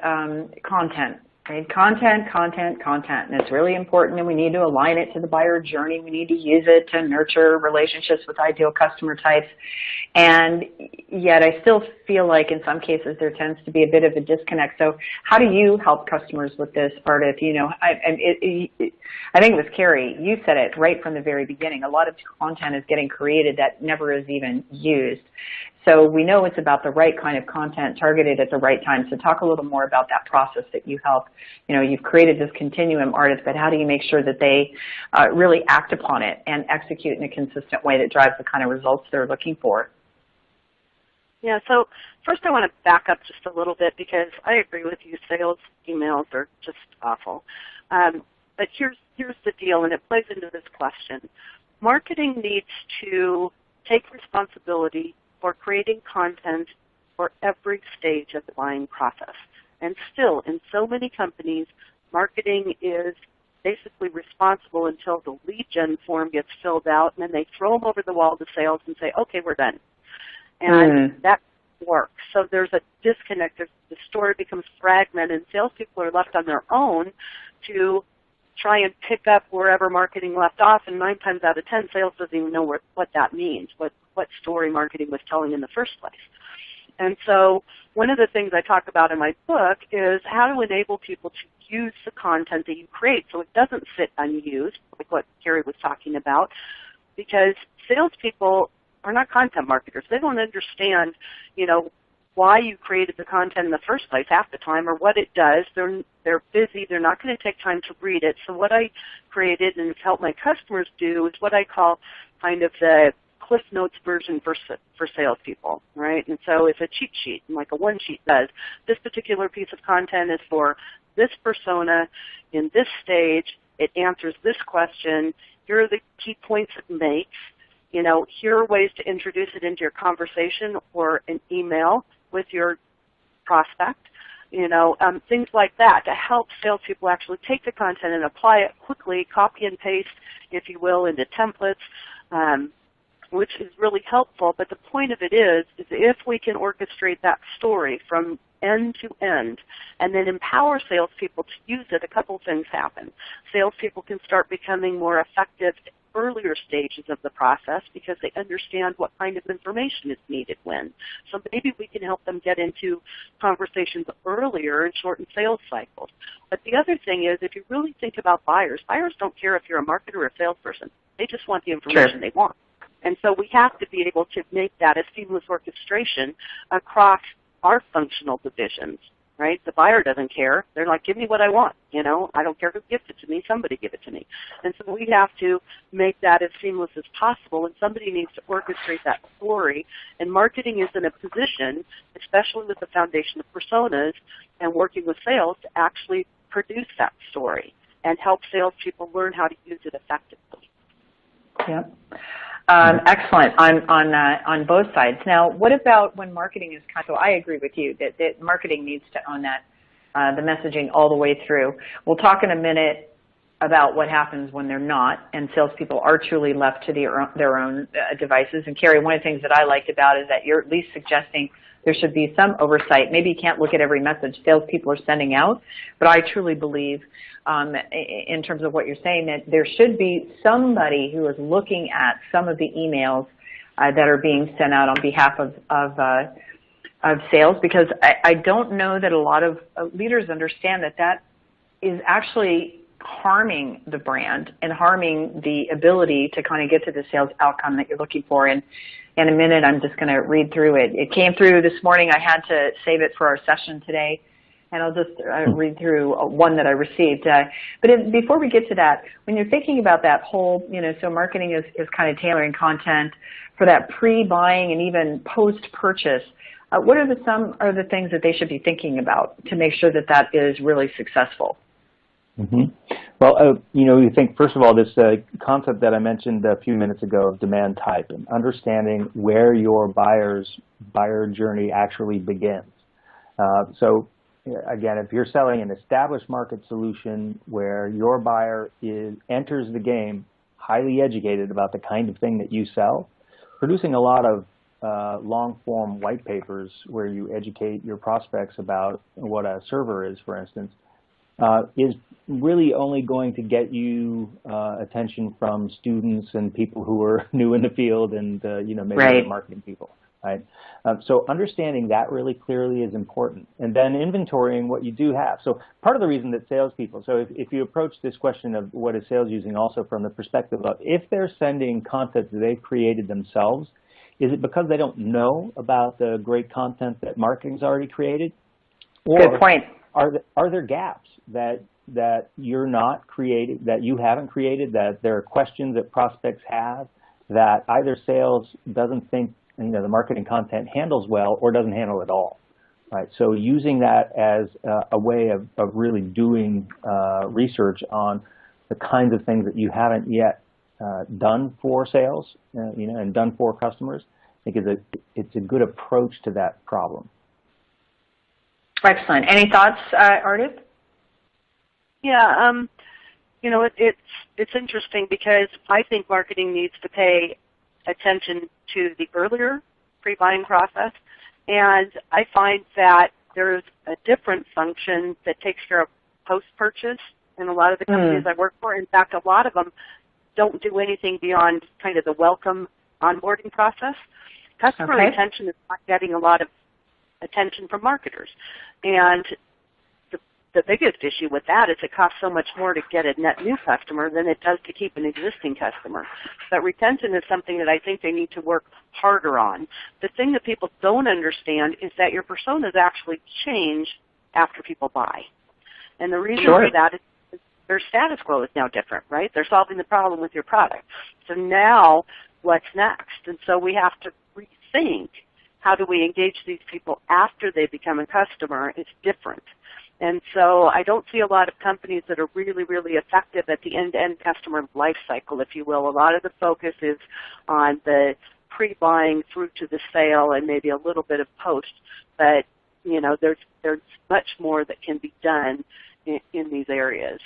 B: content. Right? Content, and it's really important, and we need to align it to the buyer journey. We need to use it to nurture relationships with ideal customer types. And yet I still feel like in some cases there tends to be a bit of a disconnect. So how do you help customers with this, Ardath? I think it was Kerry. You said it right from the very beginning. A lot of content is getting created that never is even used. So we know it's about the right kind of content targeted at the right time. So talk a little more about that process that you help. You've created this continuum, Ardath, but how do you make sure that they really act upon it and execute in a consistent way that drives the kind of results they're looking for?
D: Yeah, so first I want to back up just a little bit, because I agree with you, sales emails are just awful. But here's the deal, and it plays into this question. Marketing needs to take responsibility for creating content for every stage of the buying process. And still, in so many companies, marketing is basically responsible until the lead gen form gets filled out, and then they throw them over the wall to sales and say, okay, we're done. And that works. So there's a disconnect. The story becomes fragmented, and salespeople are left on their own to try and pick up wherever marketing left off, and 9 times out of 10, sales doesn't even know what that means, what story marketing was telling in the first place. And so one of the things I talk about in my book is how to enable people to use the content that you create so it doesn't sit unused, like what Kerry was talking about, because salespeople are not content marketers. They don't understand, why you created the content in the first place half the time, or what it does. They're busy. They're not going to take time to read it. So what I created and help my customers do is what I call kind of the Cliff Notes version for salespeople, right? And so it's a cheat sheet, like a one sheet does. This particular piece of content is for this persona in this stage. It answers this question. Here are the key points it makes. Here are ways to introduce it into your conversation or an email with your prospect. things like that to help salespeople actually take the content and apply it quickly, copy and paste, if you will, into templates, which is really helpful. But the point of it is if we can orchestrate that story from end to end and then empower salespeople to use it, a couple things happen. Salespeople can start becoming more effective at earlier stages of the process because they understand what kind of information is needed when. So maybe we can help them get into conversations earlier and shorten sales cycles. But the other thing is, if you really think about buyers don't care if you're a marketer or a salesperson. They just want the information they want. And so we have to be able to make that a seamless orchestration across our functional divisions, right? The buyer doesn't care. They're like, give me what I want. I don't care who gives it to me. Somebody give it to me. And so we have to make that as seamless as possible, and somebody needs to orchestrate that story. And marketing is in a position, especially with the foundation of personas and working with sales, to actually produce that story and help salespeople learn how to use it effectively.
B: Yep. Excellent on both sides. Now, what about when marketing is so I agree with you that marketing needs to own that, the messaging all the way through. We'll talk in a minute about what happens when they're not and salespeople are truly left to their own devices. And Kerry, one of the things that I liked about it is that you're at least suggesting there should be some oversight. Maybe you can't look at every message salespeople are sending out, but I truly believe in terms of what you're saying that there should be somebody who is looking at some of the emails that are being sent out on behalf of sales, because I don't know that a lot of leaders understand that is actually harming the brand and harming the ability to kind of get to the sales outcome that you're looking for. And in a minute, I'm just going to read through it. It came through this morning. I had to save it for our session today, and I'll just read through one that I received. But before we get to that, when you're thinking about that whole, so marketing is kind of tailoring content for that pre-buying and even post-purchase, what are some of the things that they should be thinking about to make sure that is really successful?
C: Mm-hmm. Well, you think, first of all, this concept that I mentioned a few minutes ago of demand type and understanding where your buyer journey actually begins. So, again, if you're selling an established market solution where your buyer enters the game highly educated about the kind of thing that you sell, producing a lot of long-form white papers where you educate your prospects about what a server is, for instance, is really only going to get you attention from students and people who are new in the field and, maybe marketing people, right? So understanding that really clearly is important. And then inventorying what you do have. So part of the reason that salespeople, so if you approach this question of what is sales using also from the perspective of if they're sending content that they've created themselves, is it because they don't know about the great content that marketing's already created? Or
B: good point.
C: Are there gaps that you're not created, that you haven't created, that there are questions that prospects have that either sales doesn't think the marketing content handles well or doesn't handle at all, right? So using that as a way of really doing research on the kinds of things that you haven't yet done for sales, and done for customers, I think it's a good approach to that problem.
B: Excellent. Any thoughts, Ardath?
D: Yeah, it's interesting because I think marketing needs to pay attention to the earlier pre-buying process, and I find that there's a different function that takes care of post-purchase in a lot of the companies I work for. In fact, a lot of them don't do anything beyond kind of the welcome onboarding process. Customer retention is not getting a lot of attention from marketers, and the biggest issue with that is it costs so much more to get a net new customer than it does to keep an existing customer. But retention is something that I think they need to work harder on. The thing that people don't understand is that your personas actually change after people buy. And the reason for that is their status quo is now different, right? They're solving the problem with your product. So now what's next? And so we have to rethink how do we engage these people after they become a customer. It's different. And so I don't see a lot of companies that are really, really effective at the end-to-end customer life cycle, if you will. A lot of the focus is on the pre-buying through to the sale and maybe a little bit of post. But there's much more that can be done in these areas.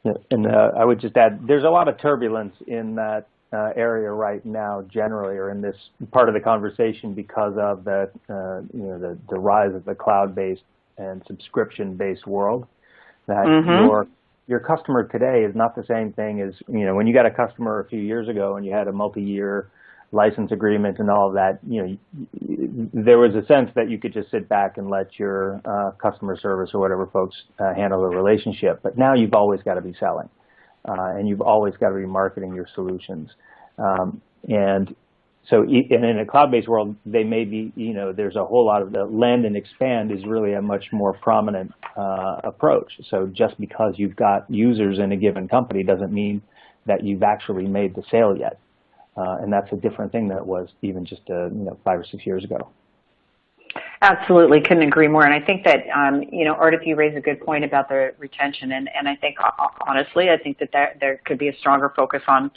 C: Yeah, and I would just add, there's a lot of turbulence in that area right now, generally, or in this part of the conversation, because of the rise of the cloud-based and subscription-based world. That your customer today is not the same thing as when you got a customer a few years ago and you had a multi-year license agreement and all of that. There was a sense that you could just sit back and let your customer service or whatever folks handle the relationship. But now you've always got to be selling, and you've always got to be marketing your solutions. And so, in a cloud-based world, they may be, there's a whole lot of the land and expand is really a much more prominent approach. So just because you've got users in a given company doesn't mean that you've actually made the sale yet. And that's a different thing than it was even just 5 or 6 years ago.
B: Absolutely, couldn't agree more. And I think that, Ardath, you raised a good point about the retention. And I think, honestly, that there could be a stronger focus on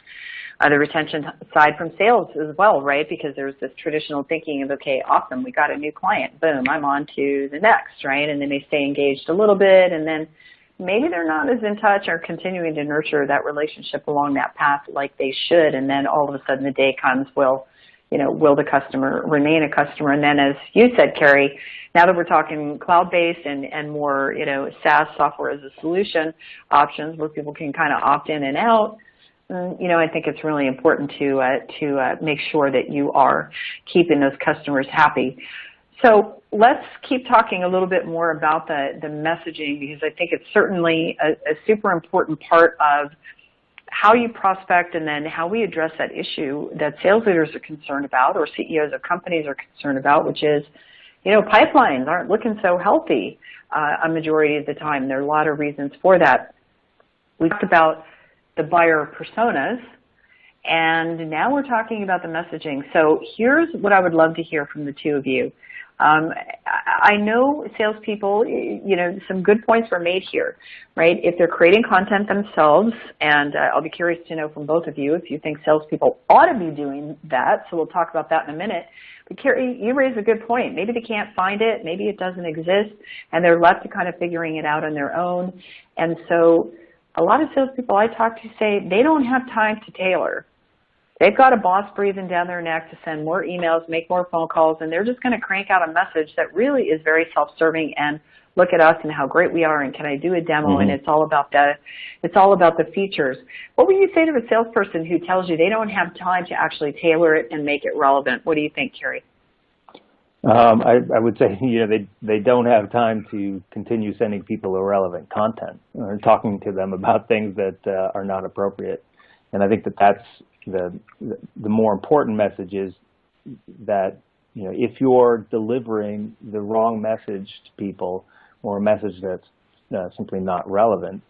B: the retention side from sales as well, right? Because there's this traditional thinking of, okay, awesome, we got a new client, boom, I'm on to the next, right? And then they stay engaged a little bit, and then maybe they're not as in touch or continuing to nurture that relationship along that path like they should. And then all of a sudden the day comes, will the customer remain a customer? And then, as you said, Kerry, now that we're talking cloud-based and more, SaaS, software as a solution options where people can kind of opt in and out, I think it's really important to make sure that you are keeping those customers happy. So let's keep talking a little bit more about the messaging, because I think it's certainly a super important part of how you prospect and then how we address that issue that sales leaders are concerned about, or CEOs of companies are concerned about, which is, pipelines aren't looking so healthy a majority of the time. There are a lot of reasons for that. We talked about the buyer personas, and now we're talking about the messaging. So here's what I would love to hear from the two of you. I know salespeople, some good points were made here, right? If they're creating content themselves, and I'll be curious to know from both of you if you think salespeople ought to be doing that, so we'll talk about that in a minute. But Kerry, you raised a good point. Maybe they can't find it, maybe it doesn't exist, and they're left to kind of figuring it out on their own. And so a lot of salespeople I talk to say they don't have time to tailor. They've got a boss breathing down their neck to send more emails, make more phone calls, and they're just going to crank out a message that really is very self-serving and look at us and how great we are and can I do a demo, and it's all about the features. What would you say to a salesperson who tells you they don't have time to actually tailor it and make it relevant? What do you think, Kerry?
C: I would say they don't have time to continue sending people irrelevant content or talking to them about things that are not appropriate. And I think that's the more important message is that if you're delivering the wrong message to people, or a message that's simply not relevant,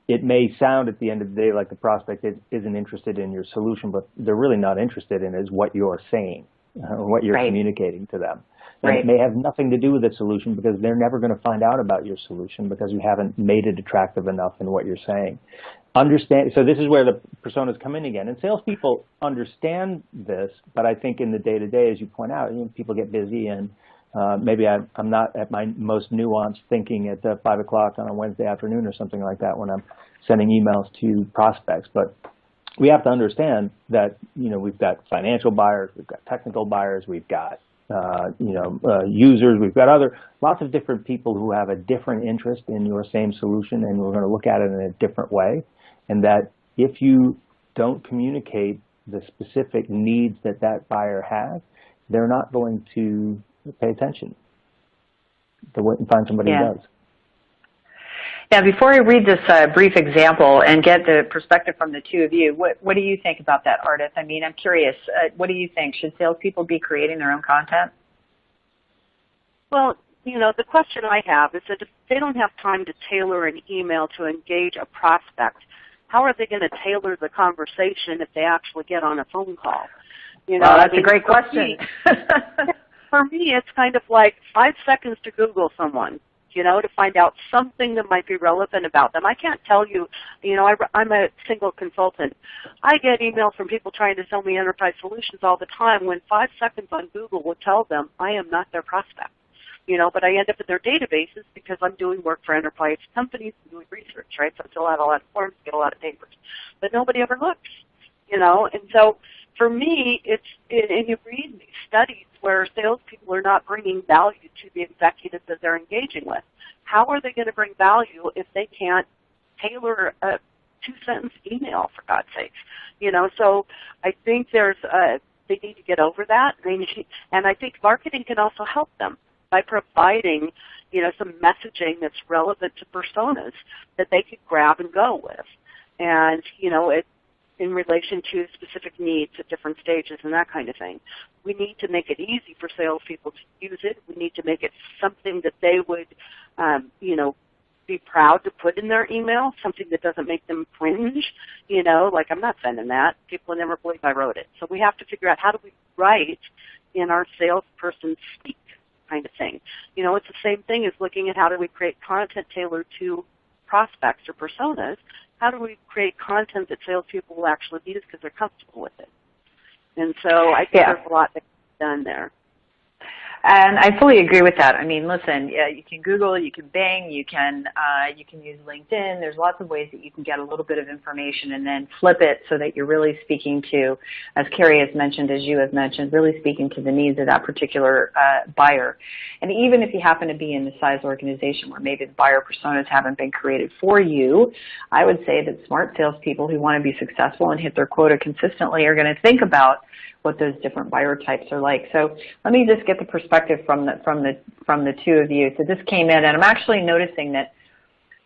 C: it may sound at the end of the day like the prospect isn't interested in your solution, but they're really not interested in is what you're saying or what you're communicating to them. And it may have nothing to do with the solution, because they're never going to find out about your solution because you haven't made it attractive enough in what you're saying. So this is where the personas come in again. And salespeople understand this, but I think in the day-to-day, as you point out, people get busy, and maybe I'm not at my most nuanced thinking at 5 o'clock on a Wednesday afternoon or something like that when I'm sending emails to prospects. But we have to understand that we've got financial buyers, we've got technical buyers, we've got users, we've got lots of different people who have a different interest in your same solution, and we're going to look at it in a different way. And that if you don't communicate the specific needs that buyer has, they're not going to pay attention. They'll wait and find somebody who does.
B: Now, before I read this brief example and get the perspective from the two of you, what do you think about that, Ardath? I mean, I'm curious. What do you think? Should salespeople be creating their own content?
D: Well, the question I have is that if they don't have time to tailor an email to engage a prospect, how are they going to tailor the conversation if they actually get on a phone call?
B: That's a great question.
D: For me, it's kind of like 5 seconds to Google someone, to find out something that might be relevant about them. I can't tell you, I'm a single consultant. I get emails from people trying to sell me enterprise solutions all the time when 5 seconds on Google will tell them I am not their prospect. but I end up in their databases because I'm doing work for enterprise companies and doing research, right? So I fill out a lot of forms, get a lot of papers, but nobody ever looks, and so for me, and you read these studies where salespeople are not bringing value to the executives that they're engaging with. How are they going to bring value if they can't tailor a two-sentence email, for God's sakes? So I think they need to get over that. And I think marketing can also help them by providing, some messaging that's relevant to personas that they could grab and go with. And, in relation to specific needs at different stages and that kind of thing. We need to make it easy for salespeople to use it. We need to make it something that they would, be proud to put in their email, something that doesn't make them cringe, like I'm not sending that. People will never believe I wrote it. So we have to figure out how do we write in our salesperson speak kind of thing. It's the same thing as looking at how do we create content tailored to prospects or personas. How do we create content that salespeople will actually use because they're comfortable with it? And so I think there's a lot that's done there.
B: And I fully agree with that. I mean, listen, you can Google, you can Bing, you can use LinkedIn. There's lots of ways that you can get a little bit of information and then flip it so that you're really speaking to, as Kerry has mentioned, as you have mentioned, really speaking to the needs of that particular buyer. And even if you happen to be in the size organization where maybe the buyer personas haven't been created for you, I would say that smart salespeople who want to be successful and hit their quota consistently are going to think about what those different buyer types are like. So let me just get the perspective from the two of you. So this came in, and I'm actually noticing that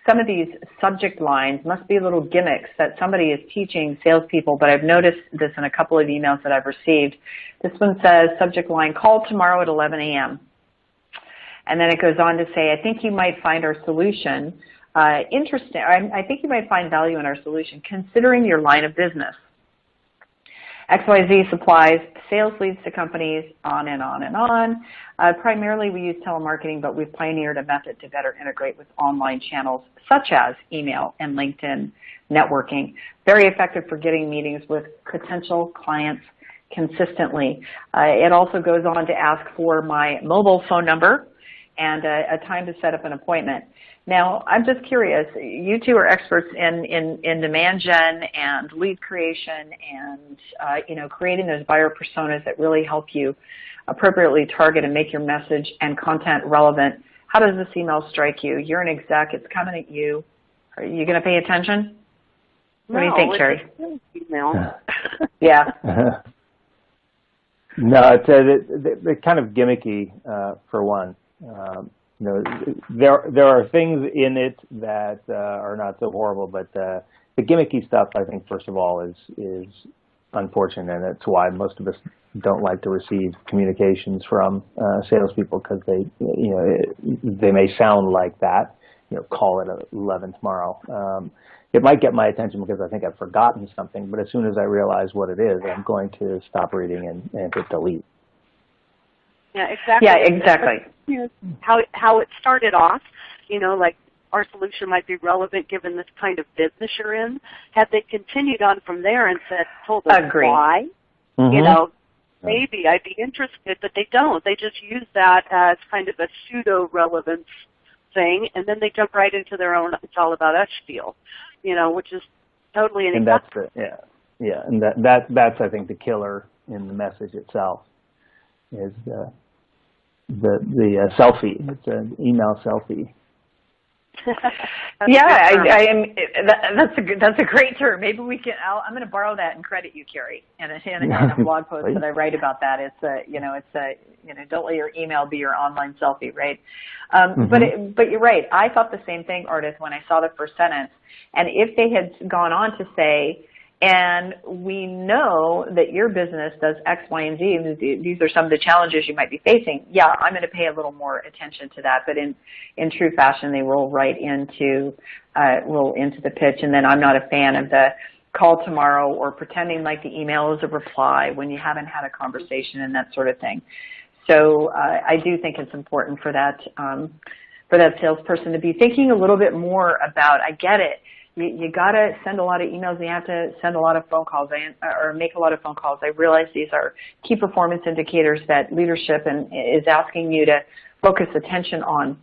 B: some of these subject lines must be little gimmicks that somebody is teaching salespeople, but I've noticed this in a couple of emails that I've received. This one says, subject line, call tomorrow at 11 a.m. And then it goes on to say, I think you might find our solution interesting. I think you might find value in our solution considering your line of business. XYZ supplies sales leads to companies, on and on and on. Primarily, we use telemarketing, but we've pioneered a method to better integrate with online channels such as email and LinkedIn networking. Very effective for getting meetings with potential clients consistently. It also goes on to ask for my mobile phone number and a time to set up an appointment. Now, I'm just curious, you two are experts in demand gen and lead creation and, creating those buyer personas that really help you appropriately target and make your message and content relevant. How does this email strike you? You're an exec, it's coming at you. Are you going to pay attention? What do you think, Kerry?
D: Email.
B: Yeah.
C: No, they're kind of gimmicky, for one. There are things in it that are not so horrible, but the gimmicky stuff, I think, first of all, is unfortunate, and it's why most of us don't like to receive communications from salespeople, because they may sound like that. Call it at 11 tomorrow. It might get my attention because I think I've forgotten something, but as soon as I realize what it is, I'm going to stop reading and hit delete.
D: Yeah, exactly.
B: Yeah, exactly.
D: How it started off, like our solution might be relevant given this kind of business you're in. Had they continued on from there and told us why,
C: Mm-hmm.
D: Maybe I'd be interested, but they don't. They just use that as kind of a pseudo-relevance thing, and then they jump right into their own "it's all about us" spiel, which is totally inacceptable.
C: And that's I think the killer in the message itself is the selfie. It's an email selfie.
B: That's a great term. Maybe we can. I'm going to borrow that and credit you, Kerry, in a blog post that I write about that. Don't let your email be your online selfie, right? But you're right. I thought the same thing, Ardath, when I saw the first sentence. And if they had gone on to say, and we know that your business does X, Y, and Z, and these are some of the challenges you might be facing, yeah, I'm going to pay a little more attention to that. But in true fashion, they roll right into the pitch. And then I'm not a fan of the call tomorrow or pretending like the email is a reply when you haven't had a conversation and that sort of thing. So I do think it's important for that salesperson to be thinking a little bit more about, I get it, You got to send a lot of emails, and you have to send a lot of phone calls or make a lot of phone calls. I realize these are key performance indicators that leadership is asking you to focus attention on.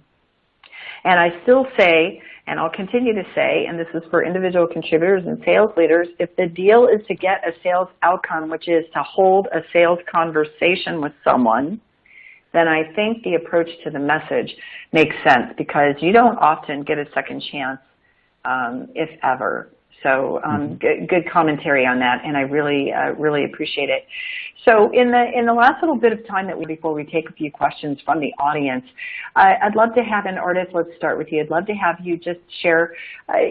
B: And I still say, and I'll continue to say, and this is for individual contributors and sales leaders, if the deal is to get a sales outcome, which is to hold a sales conversation with someone, then I think the approach to the message makes sense, because you don't often get a second chance, if ever. So good commentary on that, and I really appreciate it. So in the last little bit of time before we take a few questions from the audience, I'd love to have, and Ardath, let's start with you. I'd love to have you just share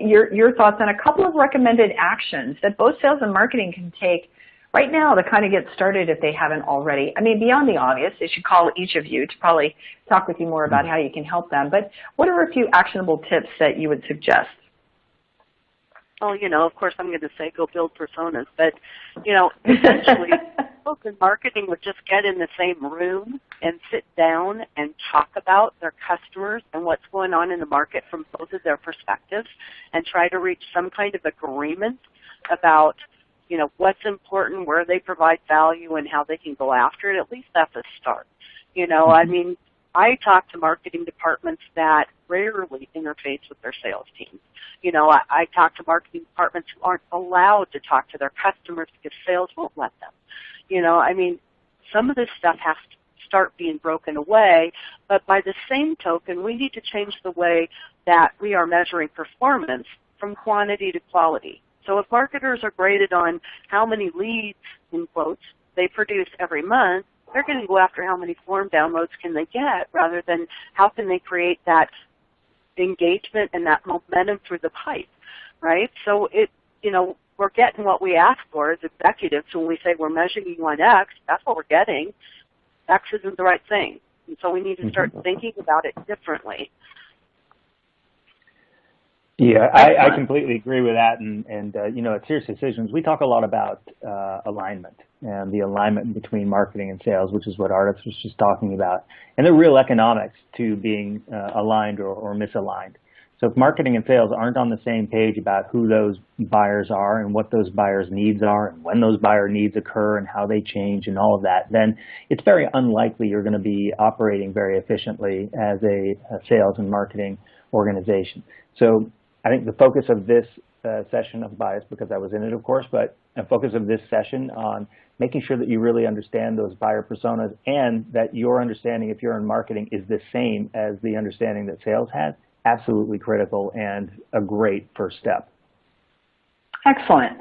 B: your thoughts on a couple of recommended actions that both sales and marketing can take right now to kind of get started if they haven't already. I mean, beyond the obvious, they should call each of you to probably talk with you more about how you can help them. But what are a few actionable tips that you would suggest?
D: Well, of course I'm going to say go build personas, but, essentially, folks in marketing would just get in the same room and sit down and talk about their customers and what's going on in the market from both of their perspectives, and try to reach some kind of agreement about, what's important, where they provide value, and how they can go after it. At least that's a start. I mean, I talk to marketing departments that rarely interface with their sales teams. I talk to marketing departments who aren't allowed to talk to their customers because sales won't let them. I mean, some of this stuff has to start being broken away, but by the same token, we need to change the way that we are measuring performance from quantity to quality. So if marketers are graded on how many leads, in quotes, they produce every month, they're going to go after how many form downloads can they get, rather than how can they create that engagement and that momentum through the pipe, right? So we're getting what we ask for as executives. When we say we're measuring you on X, that's what we're getting. X isn't the right thing. And so we need to start thinking about it differently.
C: Yeah, I completely agree with that. And at Serious Decisions, we talk a lot about alignment and the alignment between marketing and sales, which is what Ardath was just talking about, and the real economics to being aligned or misaligned. So if marketing and sales aren't on the same page about who those buyers are and what those buyers' needs are and when those buyer needs occur and how they change and all of that, then it's very unlikely you're going to be operating very efficiently as a sales and marketing organization. So I think the focus of this session of bias, because I was in it, of course, but the focus of this session on making sure that you really understand those buyer personas and that your understanding, if you're in marketing, is the same as the understanding that sales has, absolutely critical and a great first step.
B: Excellent.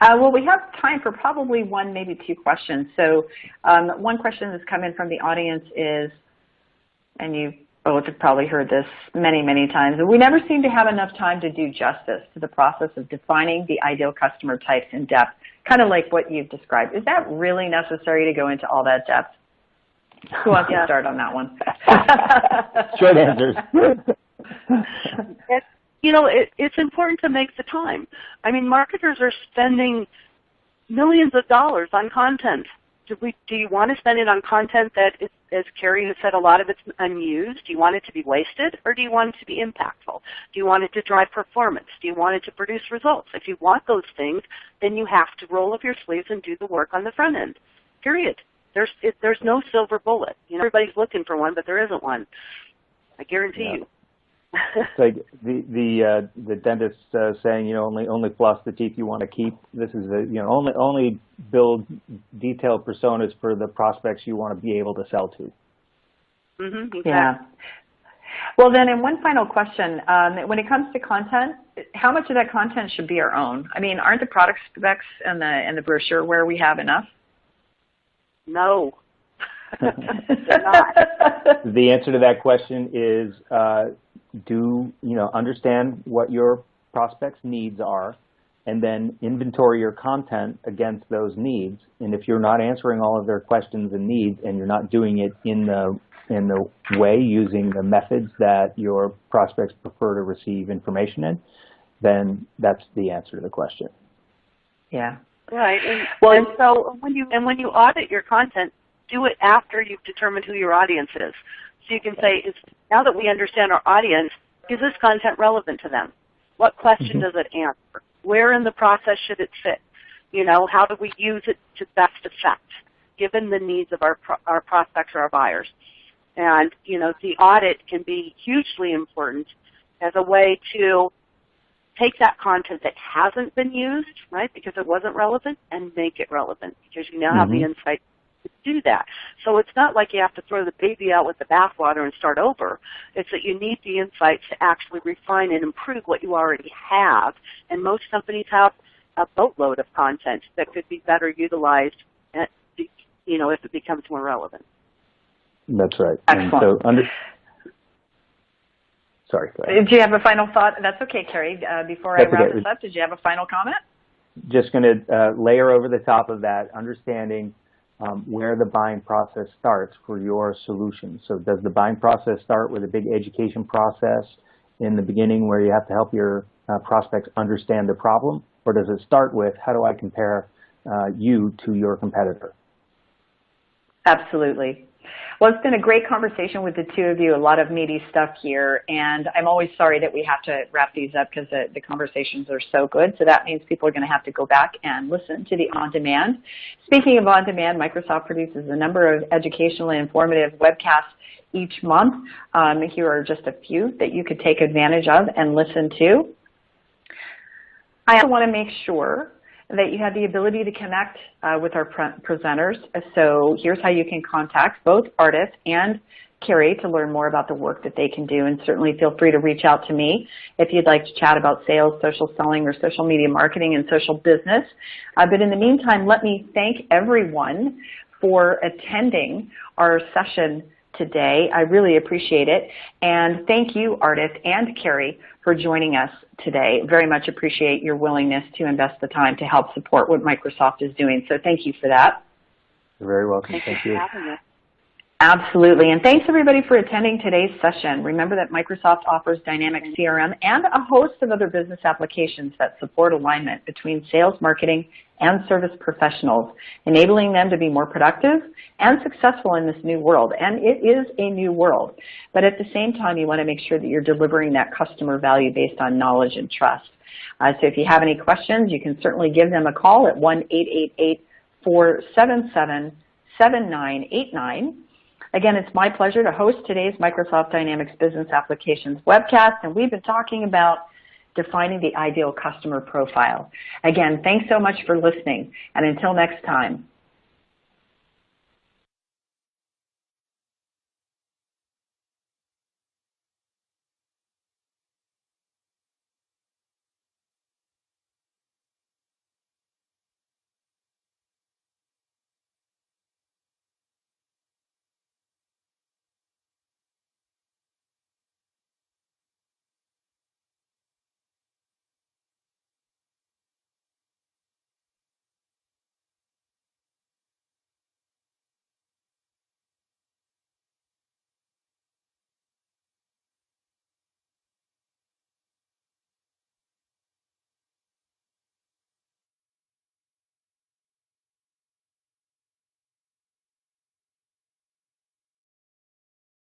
B: Well, we have time for probably one, maybe two questions. So one question that's come in from the audience is, and you both have probably heard this many, many times, we never seem to have enough time to do justice to the process of defining the ideal customer types in depth, kind of like what you've described. Is that really necessary to go into all that depth? Who wants to start on that one?
C: Short answers.
D: It's important to make the time. I mean, marketers are spending millions of dollars on content. Do you want to spend it on content that, as Kerry has said, a lot of it's unused? Do you want it to be wasted, or do you want it to be impactful? Do you want it to drive performance? Do you want it to produce results? If you want those things, then you have to roll up your sleeves and do the work on the front end, period. There's no silver bullet. Everybody's looking for one, but there isn't one. I guarantee you.
C: It's like the dentist saying, only floss the teeth you want to keep. This is only build detailed personas for the prospects you want to be able to sell to.
D: Exactly.
B: Yeah. Well, then, and one final question: when it comes to content, how much of that content should be our own? I mean, aren't the product specs and the brochure where we have enough?
D: No.
B: They're not.
C: The answer to that question is understand what your prospects' needs are, and then inventory your content against those needs. And if you're not answering all of their questions and needs, and you're not doing it in the way, using the methods that your prospects prefer to receive information in, then that's the answer to the question.
B: Yeah.
D: Right. And so when you audit your content, do it after you've determined who your audience is. So you can say, now that we understand our audience, is this content relevant to them? What question does it answer? Where in the process should it fit? You know, how do we use it to best effect, given the needs of our prospects or our buyers? And, you know, the audit can be hugely important as a way to take that content that hasn't been used, right, because it wasn't relevant, and make it relevant because you now have the insight to do that. So it's not like you have to throw the baby out with the bathwater and start over. It's that you need the insights to actually refine and improve what you already have. And most companies have a boatload of content that could be better utilized, you know, if it becomes more relevant.
C: That's right.
B: Excellent.
C: And so sorry, go ahead.
B: Do you have a final thought? That's okay, Kerry. Before I wrap this up, did you have a final comment?
C: Just going to layer over the top of that, understanding where the buying process starts for your solution. So does the buying process start with a big education process in the beginning where you have to help your prospects understand the problem? Or does it start with, how do I compare you to your competitor?
B: Absolutely. Well, it's been a great conversation with the two of you, a lot of meaty stuff here, and I'm always sorry that we have to wrap these up because the conversations are so good, so that means people are going to have to go back and listen to the on-demand. Speaking of on-demand, Microsoft produces a number of educational and informative webcasts each month. Here are just a few that you could take advantage of and listen to. I also want to make sure that you have the ability to connect with our presenters. So here's how you can contact both Ardath and Kerry to learn more about the work that they can do, and certainly feel free to reach out to me if you'd like to chat about sales, social selling, or social media marketing and social business. But in the meantime, let me thank everyone for attending our session today. I really appreciate it. And thank you, Ardath and Kerry, for joining us today. Very much appreciate your willingness to invest the time to help support what Microsoft is doing. So thank you for that.
C: You're very welcome. Thank you.
D: For having us.
B: Absolutely. And thanks, everybody, for attending today's session. Remember that Microsoft offers Dynamics CRM and a host of other business applications that support alignment between sales, marketing, and service professionals, enabling them to be more productive and successful in this new world. And it is a new world. But at the same time, you want to make sure that you're delivering that customer value based on knowledge and trust. So if you have any questions, you can certainly give them a call at 1-888-477-7989. Again, it's my pleasure to host today's Microsoft Dynamics Business Applications webcast, and we've been talking about defining the ideal customer profile. Again, thanks so much for listening, and until next time,